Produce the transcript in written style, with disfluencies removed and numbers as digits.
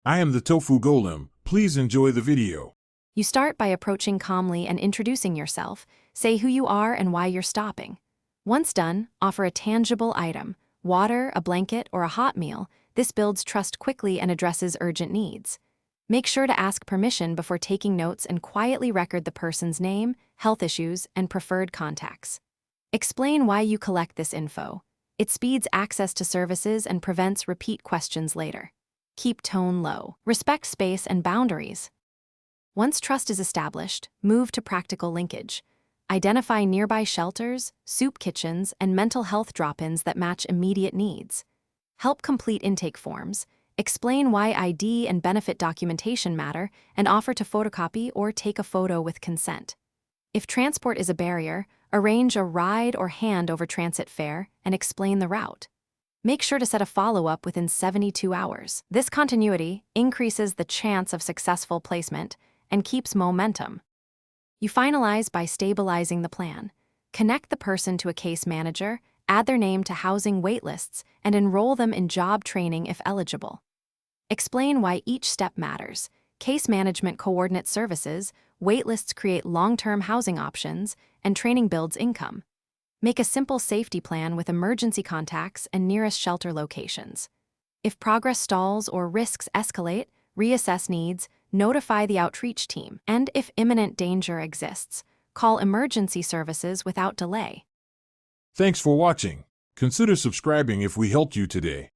I am the Tofu Golem. Please enjoy the video. You start by approaching calmly and introducing yourself. Say who you are and why you're stopping. Once done, offer a tangible item, water, a blanket, or a hot meal. This builds trust quickly and addresses urgent needs. Make sure to ask permission before taking notes and quietly record the person's name, health issues, and preferred contacts. Explain why you collect this info. It speeds access to services and prevents repeat questions later. Keep tone low. Respect space and boundaries. Once trust is established, move to practical linkage. Identify nearby shelters, soup kitchens, and mental health drop-ins that match immediate needs. Help complete intake forms. Explain why ID and benefit documentation matter, and offer to photocopy or take a photo with consent. If transport is a barrier, arrange a ride or hand over transit fare and explain the route. Make sure to set a follow-up within 72 hours. This continuity increases the chance of successful placement and keeps momentum. You finalize by stabilizing the plan. Connect the person to a case manager, add their name to housing waitlists, and enroll them in job training if eligible. Explain why each step matters. Case management coordinates services, waitlists create long-term housing options, and training builds income. Make a simple safety plan with emergency contacts and nearest shelter locations. If progress stalls or risks escalate, reassess needs, notify the outreach team, and if imminent danger exists, call emergency services without delay. Thanks for watching. Consider subscribing if we helped you today.